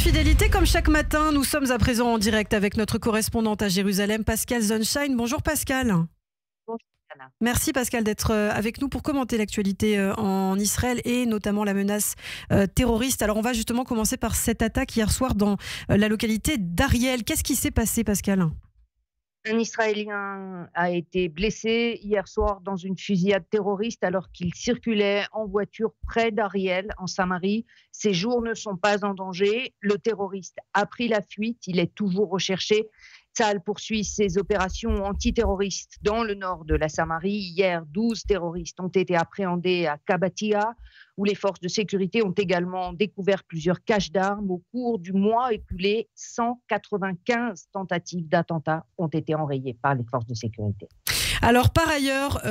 fidélité, comme chaque matin, nous sommes à présent en direct avec notre correspondante à Jérusalem, Pascal Sunshine. Bonjour Pascal. Bonjour, Anna. Merci Pascal d'être avec nous pour commenter l'actualité en Israël et notamment la menace terroriste. Alors on va justement commencer par cette attaque hier soir dans la localité d'Ariel. Qu'est-ce qui s'est passé Pascal ? Un Israélien a été blessé hier soir dans une fusillade terroriste alors qu'il circulait en voiture près d'Ariel, en Samarie. Ses jours ne sont pas en danger. Le terroriste a pris la fuite. Il est toujours recherché. Tsahal poursuit ses opérations antiterroristes dans le nord de la Samarie. Hier, 12 terroristes ont été appréhendés à Kabatia, où les forces de sécurité ont également découvert plusieurs caches d'armes. Au cours du mois écoulé, 195 tentatives d'attentats ont été enrayées par les forces de sécurité. Alors par ailleurs,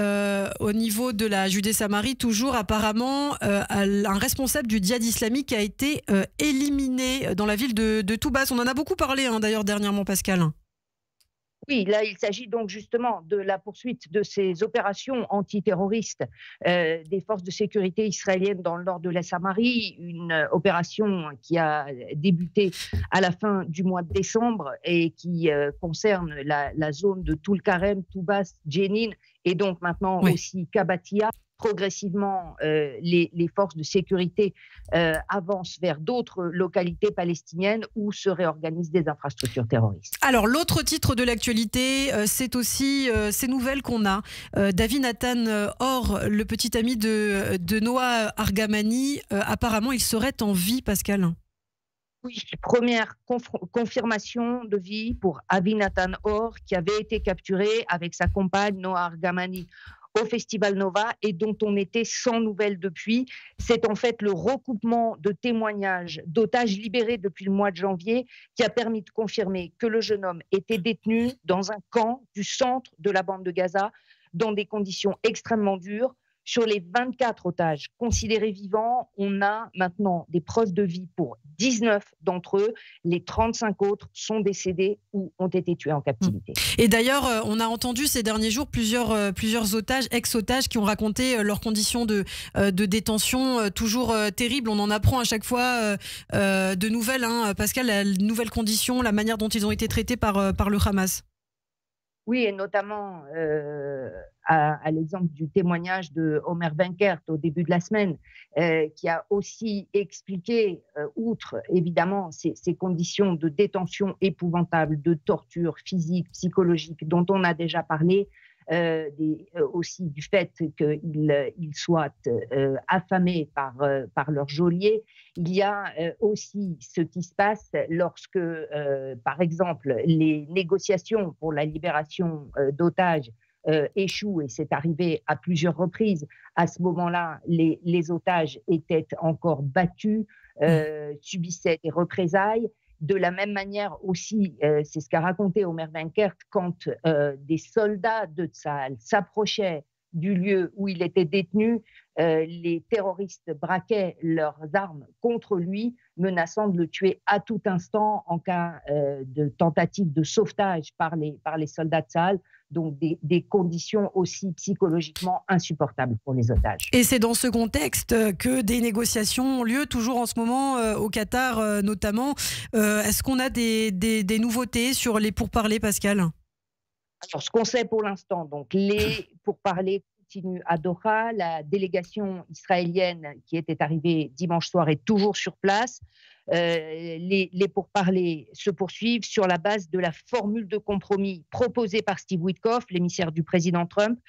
au niveau de la Judée-Samarie, toujours apparemment, un responsable du djihad islamique a été éliminé dans la ville de Toubas. On en a beaucoup parlé d'ailleurs dernièrement Pascal. Oui, là, il s'agit donc justement de la poursuite de ces opérations antiterroristes des forces de sécurité israéliennes dans le nord de la Samarie, une opération qui a débuté à la fin du mois de décembre et qui concerne la zone de Toul-Karem, Toubas, Jenin et donc maintenant aussi Kabatia. Progressivement, les forces de sécurité avancent vers d'autres localités palestiniennes où se réorganisent des infrastructures terroristes. Alors, l'autre titre de l'actualité, c'est aussi ces nouvelles qu'on a. David Nathan Or, le petit ami de Noah Argamani, apparemment, il serait en vie, Pascal. Oui, première confirmation de vie pour Avi Nathan Or, qui avait été capturé avec sa compagne Noah Argamani au Festival Nova et dont on était sans nouvelles depuis. C'est en fait le recoupement de témoignages d'otages libérés depuis le mois de janvier qui a permis de confirmer que le jeune homme était détenu dans un camp du centre de la bande de Gaza dans des conditions extrêmement dures. Sur les 24 otages considérés vivants, on a maintenant des preuves de vie pour 19 d'entre eux. Les 35 autres sont décédés ou ont été tués en captivité. Et d'ailleurs, on a entendu ces derniers jours plusieurs otages, ex-otages, qui ont raconté leurs conditions de détention toujours terribles. On en apprend à chaque fois de nouvelles, Pascal, la nouvelle condition, la manière dont ils ont été traités par le Hamas. Oui, et notamment à l'exemple du témoignage de Omer Benkert au début de la semaine, qui a aussi expliqué, outre évidemment ces conditions de détention épouvantables, de torture physique, psychologique, dont on a déjà parlé, aussi du fait qu'ils soient affamés par leur geôlier. Il y a aussi ce qui se passe lorsque, par exemple, les négociations pour la libération d'otages échouent, et c'est arrivé à plusieurs reprises. À ce moment-là, les otages étaient encore battus, subissaient des représailles. De la même manière aussi, c'est ce qu'a raconté Omer Benkert, quand des soldats de Tsahal s'approchaient du lieu où il était détenu, les terroristes braquaient leurs armes contre lui, menaçant de le tuer à tout instant en cas de tentative de sauvetage par les soldats de Tsahal. Donc des conditions aussi psychologiquement insupportables pour les otages. Et c'est dans ce contexte que des négociations ont lieu, toujours en ce moment, au Qatar notamment. Est-ce qu'on a des nouveautés sur les pourparlers, Pascal ? Alors, ce qu'on sait pour l'instant, donc les pourparlers continuent à Doha. La délégation israélienne qui était arrivée dimanche soir est toujours sur place. Les pourparlers se poursuivent sur la base de la formule de compromis proposée par Steve Witkoff, l'émissaire du président Trump,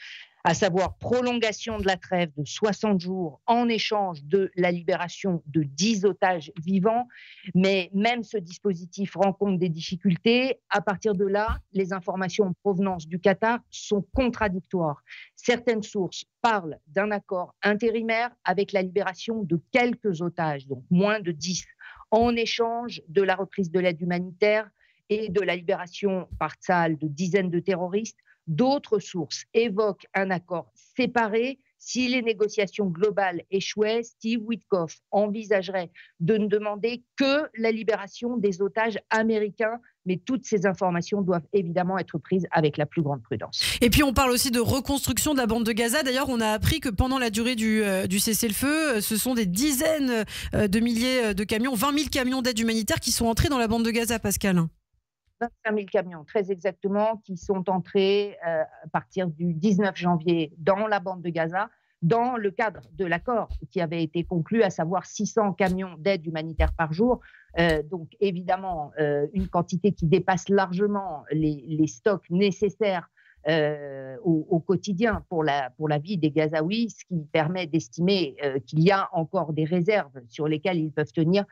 à savoir prolongation de la trêve de 60 jours en échange de la libération de 10 otages vivants. Mais même ce dispositif rencontre des difficultés. À partir de là, les informations en provenance du Qatar sont contradictoires. Certaines sources parlent d'un accord intérimaire avec la libération de quelques otages, donc moins de 10, en échange de la reprise de l'aide humanitaire et de la libération par Tsahal de dizaines de terroristes. D'autres sources évoquent un accord séparé si les négociations globales échouaient, Steve Witkoff envisagerait de ne demander que la libération des otages américains. Mais toutes ces informations doivent évidemment être prises avec la plus grande prudence. Et puis on parle aussi de reconstruction de la bande de Gaza. D'ailleurs, on a appris que pendant la durée du cessez-le-feu, ce sont des dizaines de milliers de camions, 20 000 camions d'aide humanitaire qui sont entrés dans la bande de Gaza, Pascal. 25 000 camions, très exactement, qui sont entrés à partir du 19 janvier dans la bande de Gaza, dans le cadre de l'accord qui avait été conclu, à savoir 600 camions d'aide humanitaire par jour. Donc évidemment, une quantité qui dépasse largement les stocks nécessaires au quotidien pour la vie des Gazaouis, ce qui permet d'estimer qu'il y a encore des réserves sur lesquelles ils peuvent tenir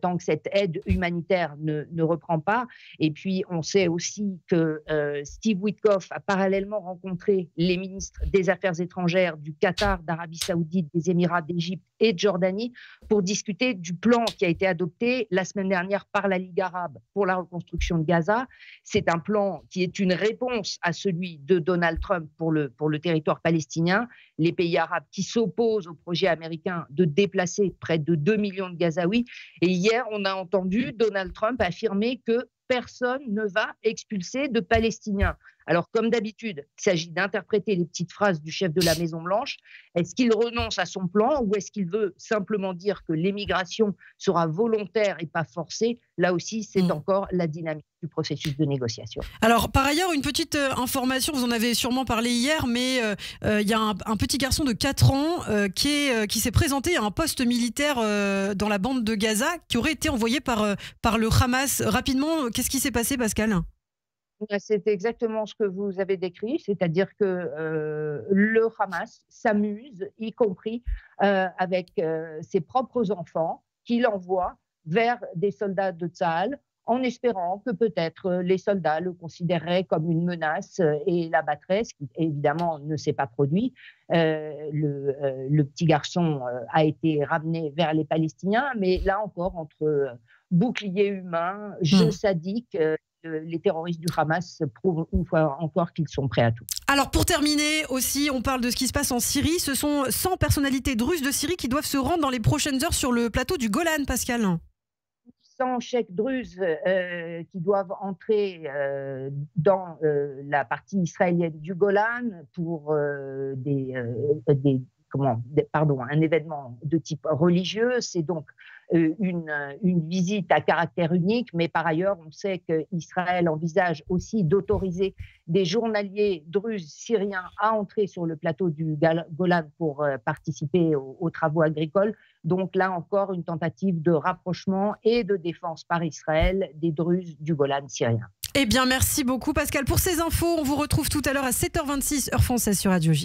tant que cette aide humanitaire ne reprend pas. Et puis, on sait aussi que Steve Witkoff a parallèlement rencontré les ministres des Affaires étrangères du Qatar, d'Arabie Saoudite, des Émirats, d'Égypte et de Jordanie pour discuter du plan qui a été adopté la semaine dernière par la Ligue arabe pour la reconstruction de Gaza. C'est un plan qui est une réponse à celui de Donald Trump pour le territoire palestinien. Les pays arabes qui s'opposent au projet américain de déplacer près de 2 millions de Gazaouis. Et hier, on a entendu Donald Trump affirmer que personne ne va expulser de Palestiniens. Alors, comme d'habitude, il s'agit d'interpréter les petites phrases du chef de la Maison-Blanche. Est-ce qu'il renonce à son plan ou est-ce qu'il veut simplement dire que l'émigration sera volontaire et pas forcée? Là aussi, c'est encore la dynamique du processus de négociation. Alors, par ailleurs, une petite information, vous en avez sûrement parlé hier, mais il y a un petit garçon de 4 ans qui s'est présenté à un poste militaire dans la bande de Gaza, qui aurait été envoyé par le Hamas. Rapidement, qu'est-ce qui s'est passé, Pascal ? C'est exactement ce que vous avez décrit, c'est-à-dire que le Hamas s'amuse, y compris avec ses propres enfants, qu'il envoie vers des soldats de Tsahal, en espérant que peut-être les soldats le considéreraient comme une menace et l'abattraient, ce qui évidemment ne s'est pas produit. Le petit garçon a été ramené vers les Palestiniens, mais là encore, entre boucliers humains, jeux sadiques, les terroristes du Hamas prouvent une fois encore qu'ils sont prêts à tout. Alors pour terminer aussi, on parle de ce qui se passe en Syrie. Ce sont 100 personnalités druzes de Syrie qui doivent se rendre dans les prochaines heures sur le plateau du Golan, Pascal. 100 cheikhs druzes qui doivent entrer dans la partie israélienne du Golan pour un événement de type religieux. C'est donc une visite à caractère unique, mais par ailleurs, on sait qu'Israël envisage aussi d'autoriser des journaliers druzes syriens à entrer sur le plateau du Golan pour participer aux travaux agricoles. Donc là encore, une tentative de rapprochement et de défense par Israël des druzes du Golan syrien. Eh bien, merci beaucoup Pascal pour ces infos. On vous retrouve tout à l'heure à 7h26, heure française sur Radio J.